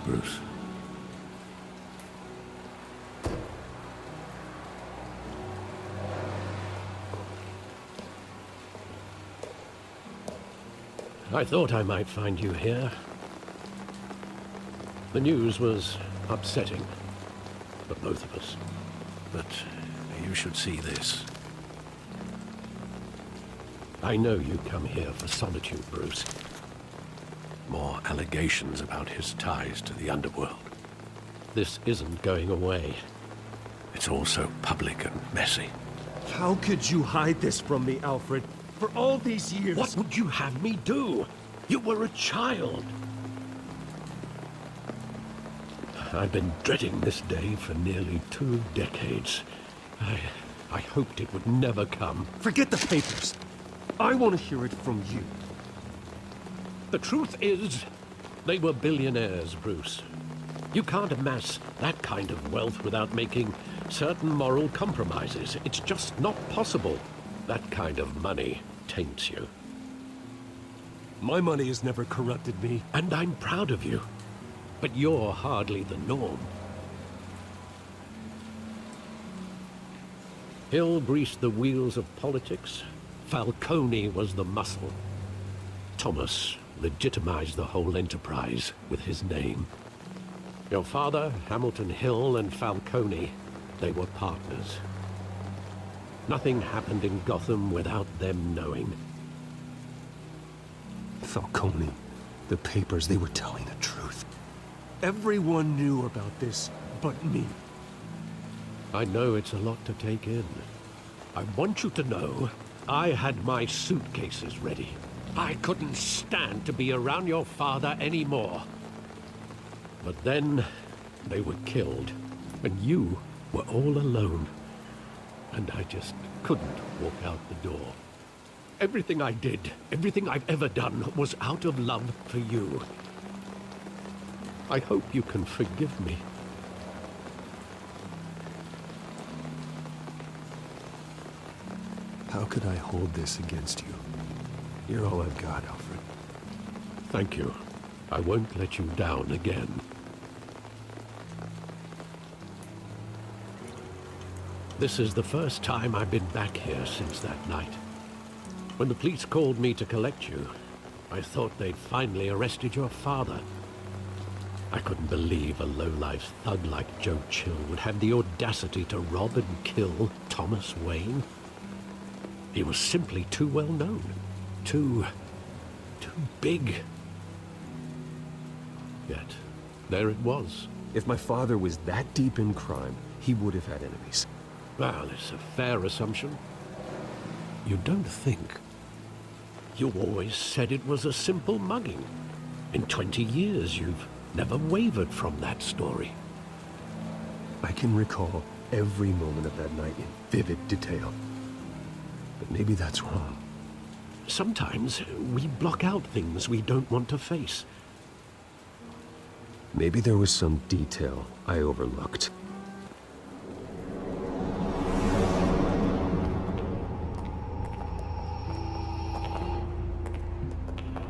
Bruce. I thought I might find you here. The news was upsetting for both of us. But you should see this. I know you come here for solitude, Bruce. More allegations about his ties to the underworld. This isn't going away. It's all so public and messy. How could you hide this from me, Alfred? For all these years... What would you have me do? You were a child. I've been dreading this day for nearly 2 decades. I hoped it would never come. Forget the papers. I want to hear it from you. The truth is, they were billionaires, Bruce. You can't amass that kind of wealth without making certain moral compromises. It's just not possible. That kind of money taints you. My money has never corrupted me. And I'm proud of you. But you're hardly the norm. Hill greased the wheels of politics. Falcone was the muscle. Thomas legitimized the whole enterprise with his name. Your father, Hamilton Hill, and Falcone, they were partners. Nothing happened in Gotham without them knowing. Falcone, the papers, they were telling the truth. Everyone knew about this but me. I know it's a lot to take in. I want you to know I had my suitcases ready. I couldn't stand to be around your father anymore. But then they were killed, and you were all alone. And I just couldn't walk out the door. Everything I did, everything I've ever done, was out of love for you. I hope you can forgive me. How could I hold this against you? You're all I've got, Alfred. Thank you. I won't let you down again. This is the first time I've been back here since that night. When the police called me to collect you, I thought they'd finally arrested your father. I couldn't believe a low-life thug like Joe Chill would have the audacity to rob and kill Thomas Wayne. He was simply too well known. Too big. Yet, there it was. If my father was that deep in crime, he would have had enemies. Well, it's a fair assumption. You don't think? You always said it was a simple mugging. In 20 years, you've never wavered from that story. I can recall every moment of that night in vivid detail. But maybe that's wrong. Sometimes we block out things we don't want to face. Maybe there was some detail I overlooked.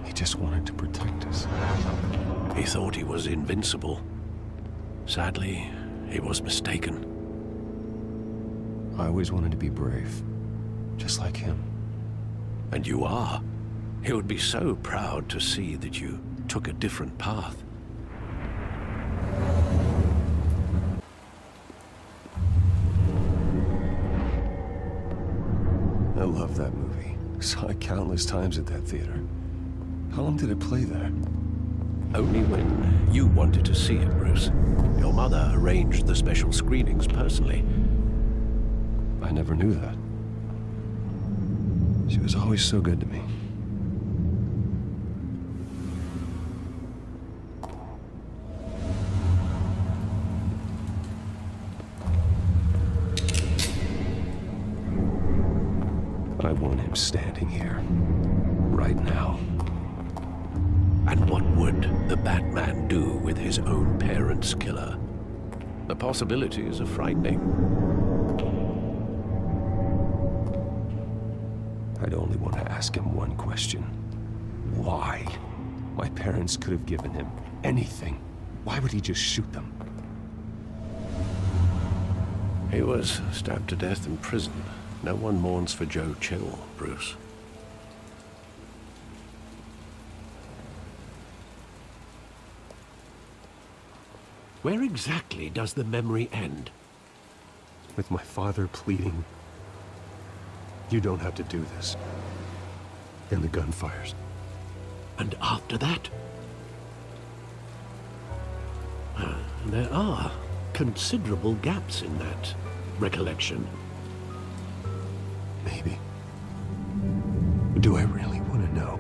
He just wanted to protect us. He thought he was invincible. Sadly, he was mistaken. I always wanted to be brave, just like him. And you are. He would be so proud to see that you took a different path. I love that movie. Saw it countless times at that theater. How long did it play there? Only when you wanted to see it, Bruce. Your mother arranged the special screenings personally. I never knew that. She was always so good to me. I want him standing here, right now. And what would the Batman do with his own parents' killer? The possibilities are frightening. I'd only want to ask him one question. Why? My parents could have given him anything. Why would he just shoot them? He was stabbed to death in prison. No one mourns for Joe Chill, Bruce. Where exactly does the memory end? With my father pleading, "You don't have to do this." And the gun fires. And after that? There are considerable gaps in that recollection. Maybe. Do I really want to know?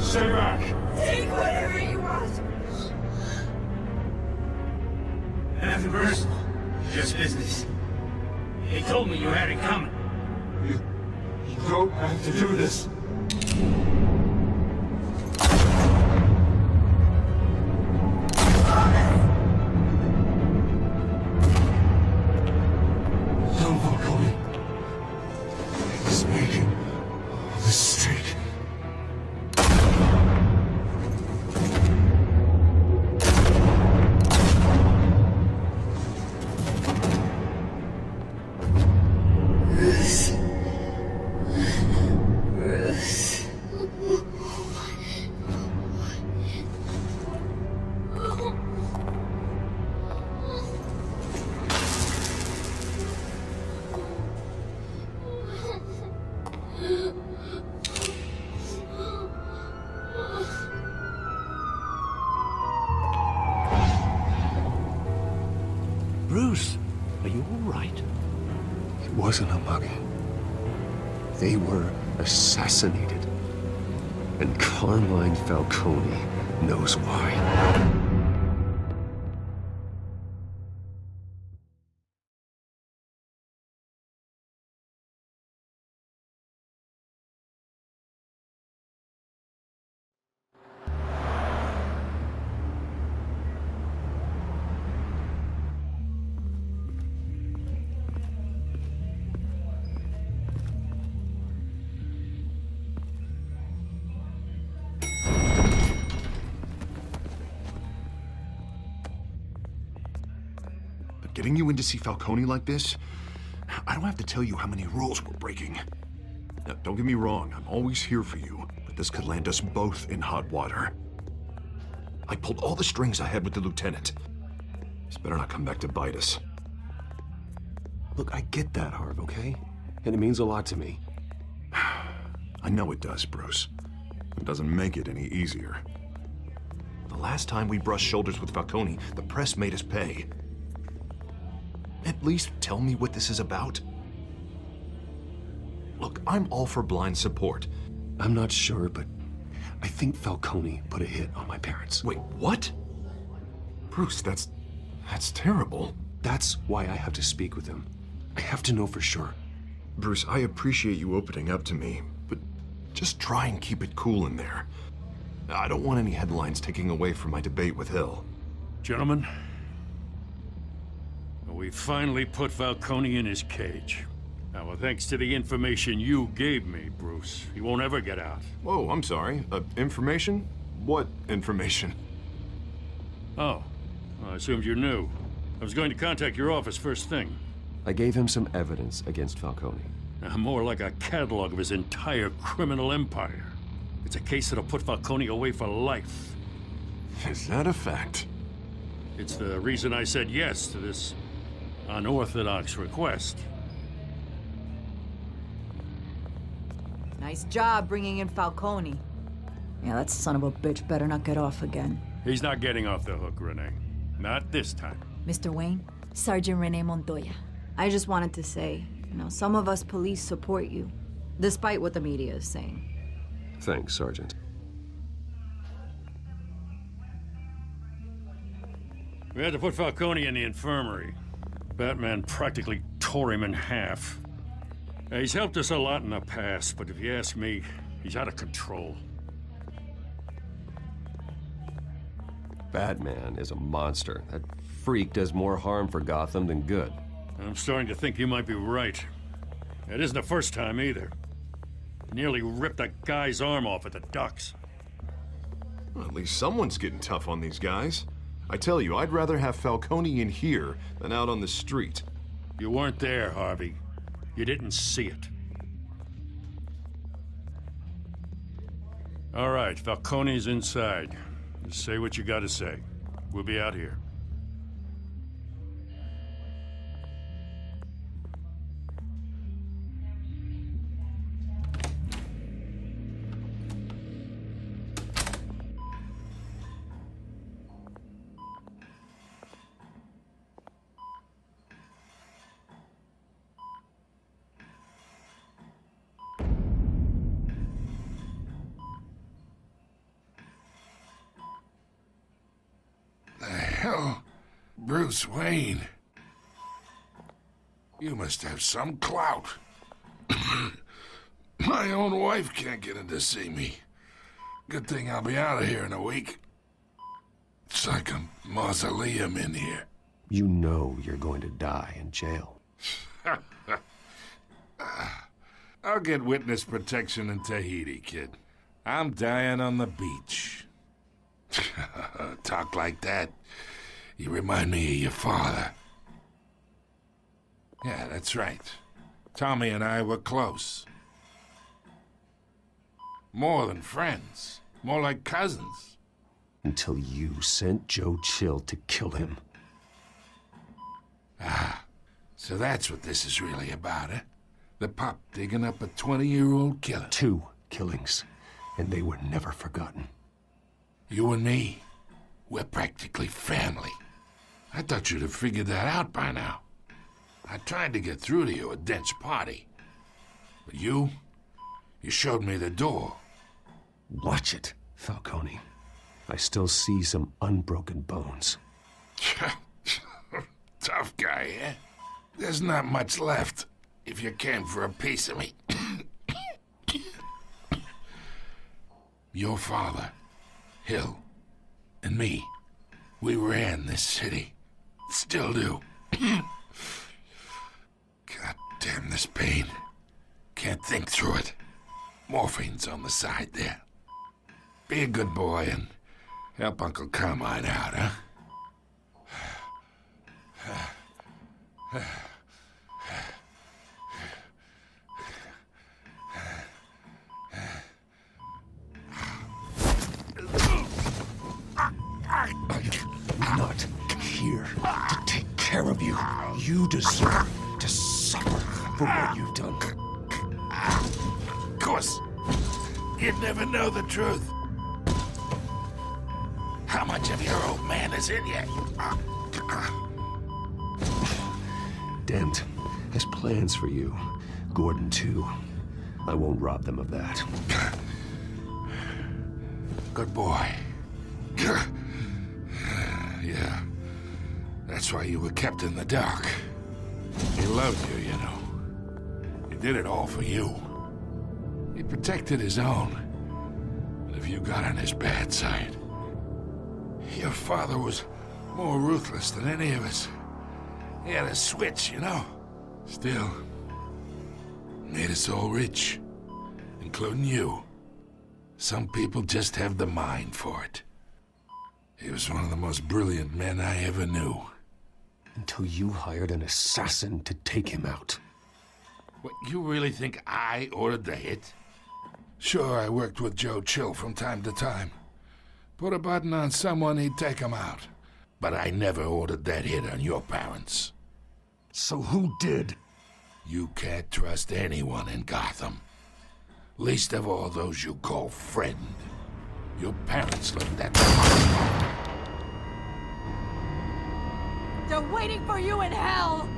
Stay back! Take whatever you want! Nothing personal. Just business. He told me you had it coming. You don't have to do this. Don't follow me. He's making a mistake. Bruce, are you all right? It wasn't a mugging. They were assassinated. And Carmine Falcone knows why. Getting you in to see Falcone like this, I don't have to tell you how many rules we're breaking. Now, don't get me wrong, I'm always here for you, but this could land us both in hot water. I pulled all the strings I had with the lieutenant. This better not come back to bite us. Look, I get that, Harv, okay? And it means a lot to me. I know it does, Bruce. It doesn't make it any easier. The last time we brushed shoulders with Falcone, the press made us pay. At least tell me what this is about. Look, I'm all for blind support. I'm not sure, but I think Falcone put a hit on my parents. Wait, what? Bruce, that's terrible. That's why I have to speak with him. I have to know for sure. Bruce, I appreciate you opening up to me, but just try and keep it cool in there. I don't want any headlines taking away from my debate with Hill. Gentlemen, we finally put Falcone in his cage. Now, thanks to the information you gave me, Bruce, he won't ever get out. Whoa, I'm sorry. Information? What information? Oh, I assumed you knew. I was going to contact your office first thing. I gave him some evidence against Falcone. More like a catalog of his entire criminal empire. It's a case that'll put Falcone away for life. Is that a fact? It's the reason I said yes to this unorthodox request. Nice job bringing in Falcone. Yeah, that son of a bitch better not get off again. He's not getting off the hook, Renee. Not this time. Mr. Wayne, Sergeant Renee Montoya. I just wanted to say, some of us police support you, despite what the media is saying. Thanks, Sergeant. We had to put Falcone in the infirmary. Batman practically tore him in half. He's helped us a lot in the past, but if you ask me, he's out of control. Batman is a monster. That freak does more harm for Gotham than good. I'm starting to think you might be right. It isn't the first time either. Nearly ripped a guy's arm off at the docks. Well, at least someone's getting tough on these guys. I tell you, I'd rather have Falcone in here than out on the street. You weren't there, Harvey. You didn't see it. All right, Falcone's inside. Just say what you gotta say. We'll be out here. Hell, Bruce Wayne. You must have some clout. My own wife can't get in to see me. Good thing I'll be out of here in a week. It's like a mausoleum in here. You know you're going to die in jail. I'll get witness protection in Tahiti, kid. I'm dying on the beach. Talk like that. You remind me of your father. Yeah, that's right. Tommy and I were close. More than friends. More like cousins. Until you sent Joe Chill to kill him. Ah, so that's what this is really about, eh? The pup digging up a 20-year-old killer. 2 killings, and they were never forgotten. You and me, we're practically family. I thought you'd have figured that out by now. I tried to get through to you at Dent's party. But you showed me the door. Watch it, Falcone. I still see some unbroken bones. Tough guy, eh? There's not much left if you came for a piece of me. Your father, Hill, and me, we ran this city. Still do. God damn this pain. Can't think through it. Morphine's on the side there. Be a good boy and help Uncle Carmine out, huh? I'm not here to take care of you. You deserve to suffer for what you've done. Of course, you'd never know the truth. How much of your old man is in you? Dent has plans for you. Gordon, too. I won't rob them of that. Good boy. Yeah. That's why you were kept in the dark. He loved you, you know. He did it all for you. He protected his own. But if you got on his bad side, your father was more ruthless than any of us. He had a switch, you know. Still, made us all rich, including you. Some people just have the mind for it. He was one of the most brilliant men I ever knew. Until you hired an assassin to take him out. What, you really think I ordered the hit? Sure, I worked with Joe Chill from time to time. Put a button on someone, he'd take him out. But I never ordered that hit on your parents. So who did? You can't trust anyone in Gotham. Least of all those you call friend. Your parents looked at me. They're waiting for you in hell!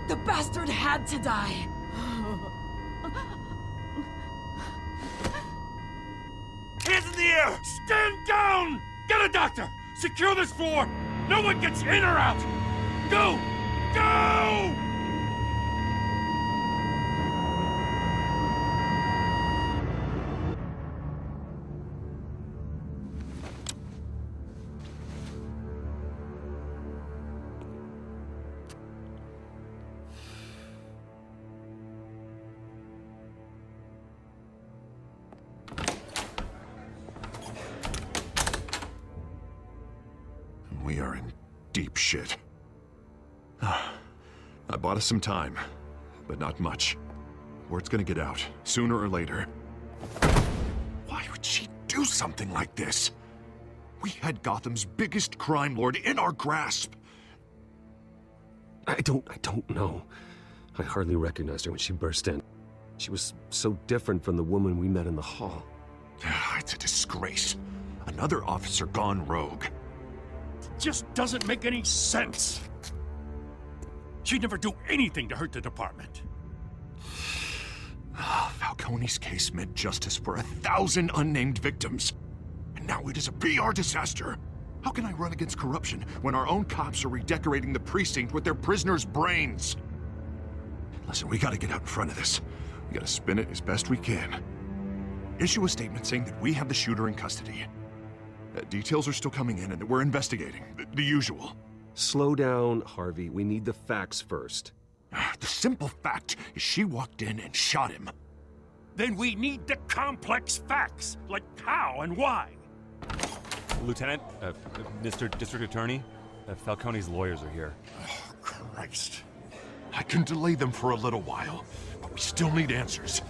The bastard had to die. Hands in the air! Stand down! Get a doctor! Secure this floor! No one gets in or out! Go! Go! shit. I bought us some time, but not much. Word's gonna get out, sooner or later. Why would she do something like this? We had Gotham's biggest crime lord in our grasp. I don't know. I hardly recognized her when she burst in. She was so different from the woman we met in the hall. It's a disgrace. Another officer gone rogue. Just doesn't make any sense. She'd never do anything to hurt the department. Falcone's case meant justice for 1,000 unnamed victims. And now it is a PR disaster. How can I run against corruption when our own cops are redecorating the precinct with their prisoners' brains? Listen, we gotta get out in front of this. We gotta spin it as best we can. Issue a statement saying that we have the shooter in custody. Details are still coming in and that we're investigating. The usual. Slow down, Harvey. We need the facts first. The simple fact is she walked in and shot him. Then we need the complex facts, like how and why. Lieutenant, Mr. District Attorney, Falcone's lawyers are here. Oh, Christ. I can delay them for a little while, but we still need answers.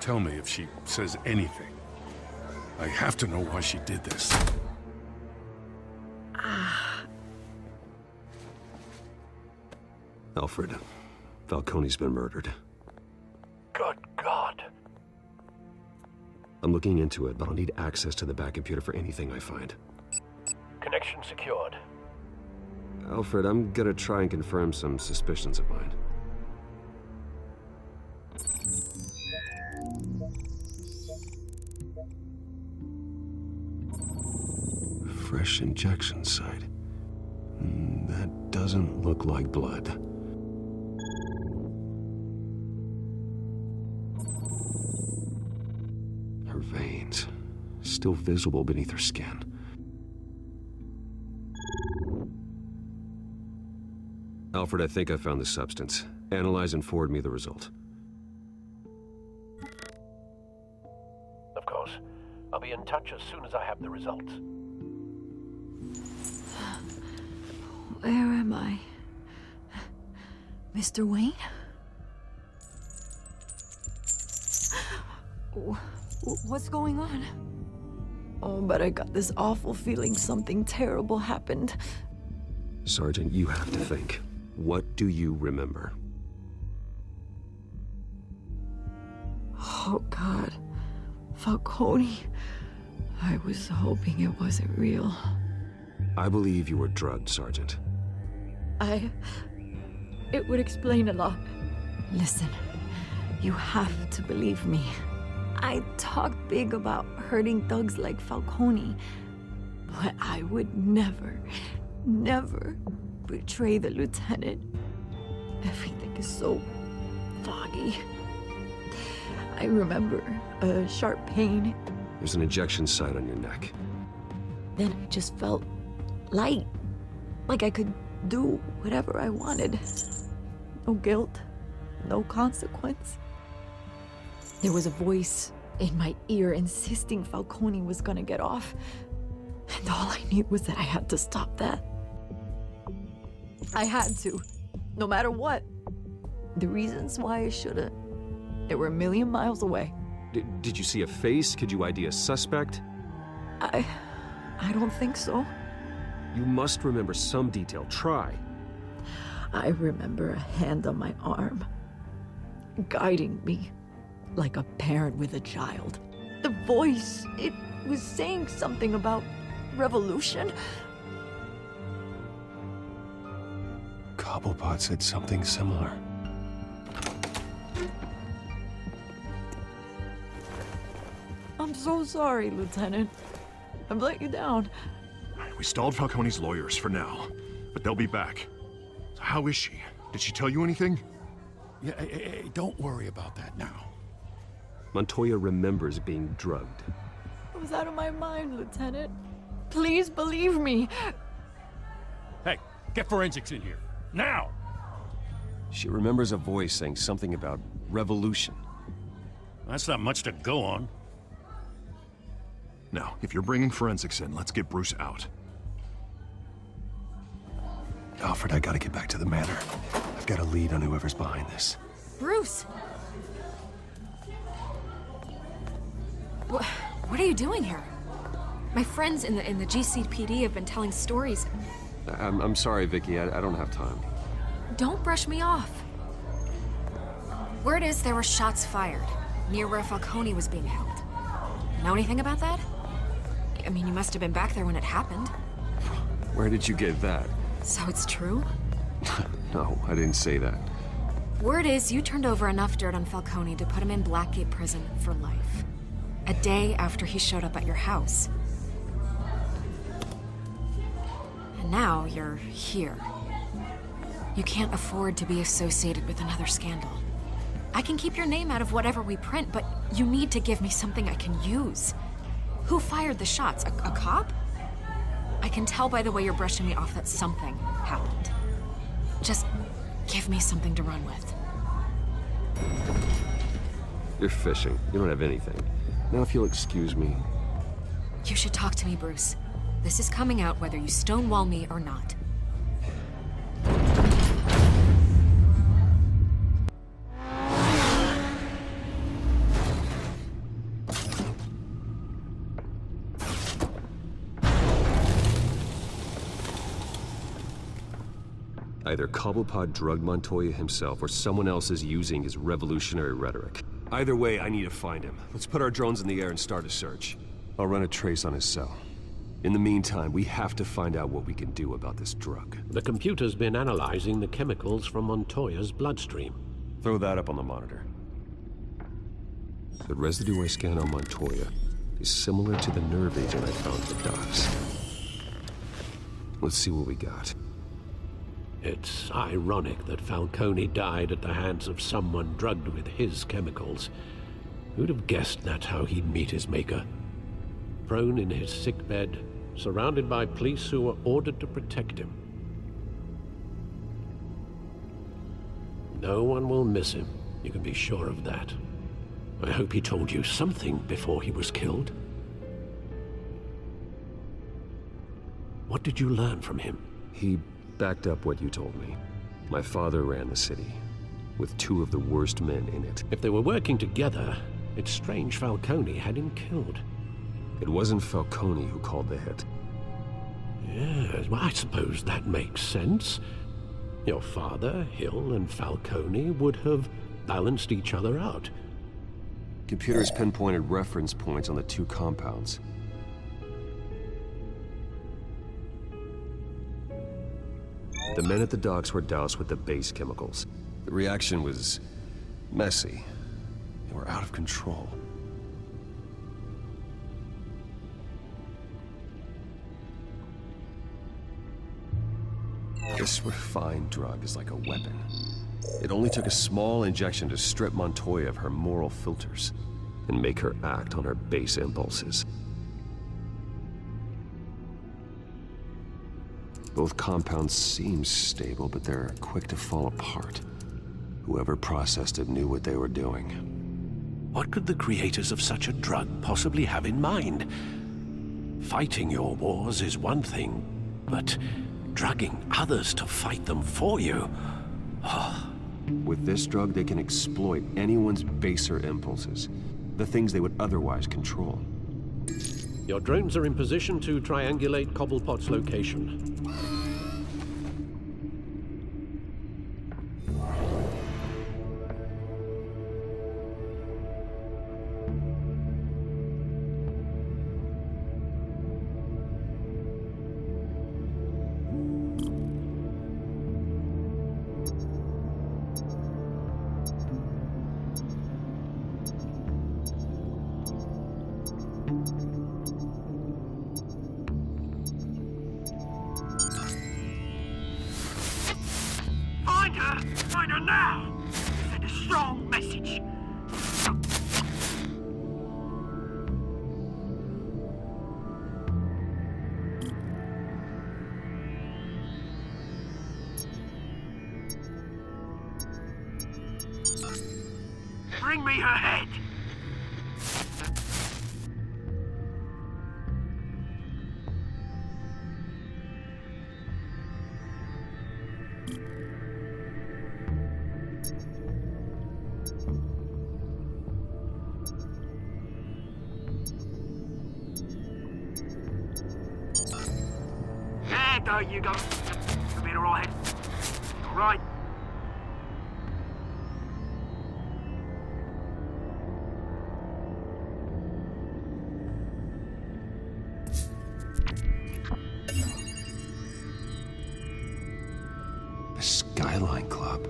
Tell me if she says anything. I have to know why she did this. Alfred, Falcone's been murdered. Good God. I'm looking into it, but I'll need access to the back computer for anything I find. Connection secured. Alfred, I'm gonna try and confirm some suspicions of mine. Fresh injection site. That doesn't look like blood. Her veins, still visible beneath her skin. Alfred, I think I found the substance. Analyze and forward me the result. Of course. I'll be in touch as soon as I have the results. Where am I? Mr. Wayne? What's going on? Oh, but I got this awful feeling something terrible happened. Sergeant, you have to think. What do you remember? Oh, God. Falcone. I was hoping it wasn't real. I believe you were drugged, Sergeant. It would explain a lot. Listen, you have to believe me. I talked big about hurting thugs like Falcone, but I would never betray the lieutenant. Everything is so foggy. I remember a sharp pain. There's an injection site on your neck. Then I just felt light, like I could do whatever I wanted. No guilt, no consequence. There was a voice in my ear insisting Falcone was gonna get off. And all I knew was that I had to stop that. I had to, no matter what. The reasons why I shouldn't, they were a million miles away. Did you see a face? Could you ID a suspect? I don't think so. You must remember some detail. Try. I remember a hand on my arm, guiding me like a parent with a child. The voice, it was saying something about revolution. Cobblepot said something similar. I'm so sorry, Lieutenant. I've let you down. We stalled Falcone's lawyers for now, but they'll be back. So how is she? Did she tell you anything? Yeah, hey, don't worry about that now. Montoya remembers being drugged. I was out of my mind, Lieutenant. Please believe me. Hey, get forensics in here. Now! She remembers a voice saying something about revolution. That's not much to go on. Now, if you're bringing forensics in, let's get Bruce out. Alfred, I gotta get back to the manor. I've got a lead on whoever's behind this. Bruce! What are you doing here? My friends in the GCPD have been telling stories. I'm sorry, Vicky. I don't have time. Don't brush me off. Word is there were shots fired near where Falcone was being held. Know anything about that? I mean, you must have been back there when it happened. Where did you get that? So it's true? No, I didn't say that. Word is you turned over enough dirt on Falcone to put him in Blackgate Prison for life. A day after he showed up at your house. And now you're here. You can't afford to be associated with another scandal. I can keep your name out of whatever we print, but you need to give me something I can use. Who fired the shots? A cop? I can tell by the way you're brushing me off that something happened. Just give me something to run with. You're fishing. You don't have anything. Now if you'll excuse me. You should talk to me, Bruce. This is coming out whether you stonewall me or not. Either Cobblepot drugged Montoya himself, or someone else is using his revolutionary rhetoric. Either way, I need to find him. Let's put our drones in the air and start a search. I'll run a trace on his cell. In the meantime, we have to find out what we can do about this drug. The computer's been analyzing the chemicals from Montoya's bloodstream. Throw that up on the monitor. The residue I scan on Montoya is similar to the nerve agent I found at the docks. Let's see what we got. It's ironic that Falcone died at the hands of someone drugged with his chemicals. Who'd have guessed that's how he'd meet his maker? Prone in his sickbed, surrounded by police who were ordered to protect him. No one will miss him, you can be sure of that. I hope he told you something before he was killed. What did you learn from him? He backed up what you told me. My father ran the city, with two of the worst men in it. If they were working together, it's strange Falcone had him killed. It wasn't Falcone who called the hit. Yes, well, I suppose that makes sense. Your father, Hill, and Falcone would have balanced each other out. Computers pinpointed reference points on the two compounds. The men at the docks were doused with the base chemicals. The reaction was messy. They were out of control. This refined drug is like a weapon. It only took a small injection to strip Montoya of her moral filters and make her act on her base impulses. Both compounds seem stable, but they're quick to fall apart. Whoever processed it knew what they were doing. What could the creators of such a drug possibly have in mind? Fighting your wars is one thing, but drugging others to fight them for you? With this drug, they can exploit anyone's baser impulses, the things they would otherwise control. Your drones are in position to triangulate Cobblepot's location. Find her now! Send a strong message. Bring me her head! There you go. You'll be alright. Alright. The Skyline Club.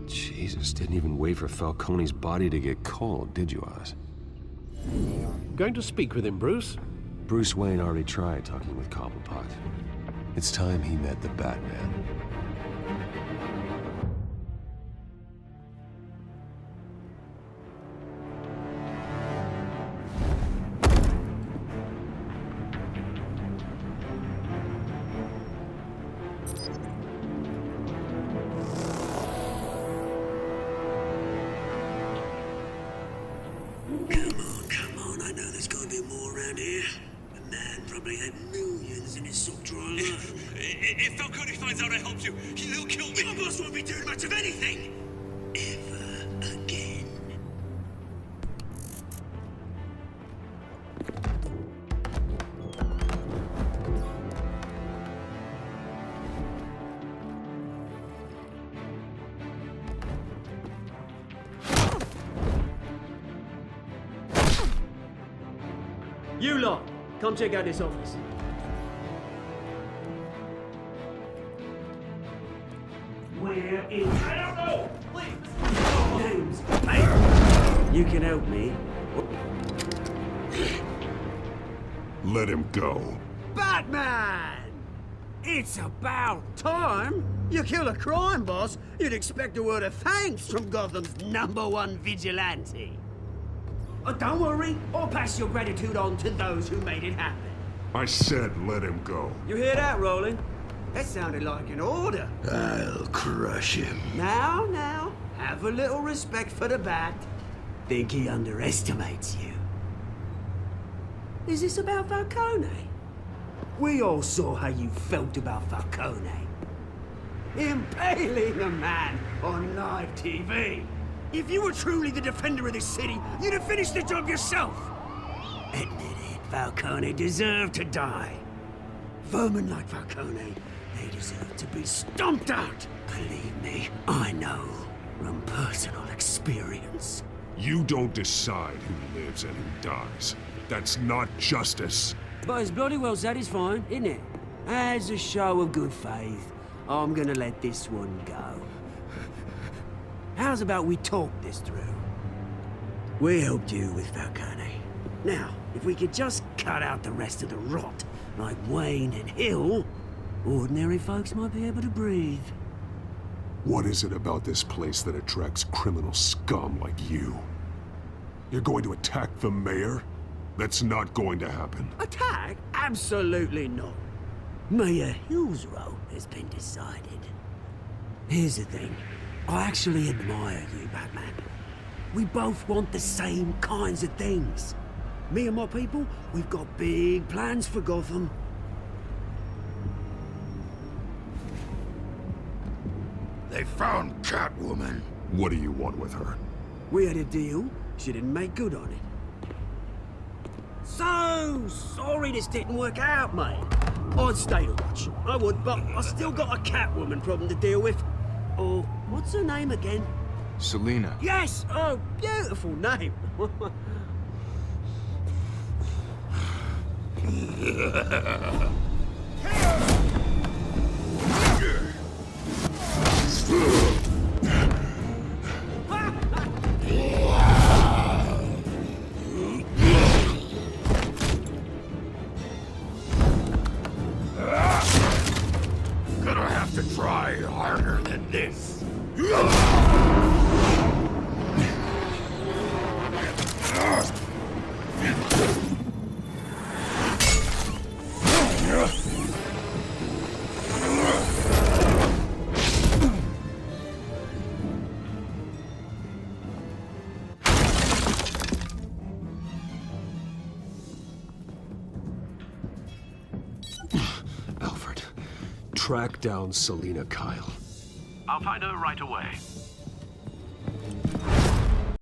Jesus, didn't even wait for Falcone's body to get cold, did you, Oz? Going to speak with him, Bruce? Bruce Wayne already tried talking with Cobblepot. It's time he met the Batman. Come on, I know there's gonna be more around here. The man probably had millions in his sock drawer alone. If Falcone finds out I helped you, he'll kill me. Your boss won't be doing much of anything! Ever again. You lot, come check out this office. Where is... I don't know! Please! Names. Hey! You can help me. Let him go. Batman! It's about time. You kill a crime boss, you'd expect a word of thanks from Gotham's #1 vigilante. Oh, don't worry, I'll pass your gratitude on to those who made it happen. I said let him go. You hear that, Roland? That sounded like an order. I'll crush him. Now, have a little respect for the Bat. Think he underestimates you. Is this about Falcone? We all saw how you felt about Falcone. Impaling a man on live TV. If you were truly the defender of this city, you'd have finished the job yourself. Admit it, Falcone deserved to die. Vermin like Falcone, they deserve to be stomped out. Believe me, I know from personal experience. You don't decide who lives and who dies. That's not justice. But it's bloody well satisfying, isn't it? As a show of good faith, I'm gonna let this one go. How's about we talk this through? We helped you with Falcone. Now, if we could just cut out the rest of the rot, like Wayne and Hill, ordinary folks might be able to breathe. What is it about this place that attracts criminal scum like you? You're going to attack the mayor? That's not going to happen. Attack? Absolutely not. Mayor Hill's role has been decided. Here's the thing. I actually admire you, Batman. We both want the same kinds of things. Me and my people, we've got big plans for Gotham. They found Catwoman. What do you want with her? We had a deal. She didn't make good on it. So sorry this didn't work out, mate. I'd stay to watch. I would, but I still got a Catwoman problem to deal with. Oh, what's her name again? Selina. Yes! Oh, beautiful name. Gonna have to try harder than this. Alfred, track down Selina Kyle. I'll find her right away.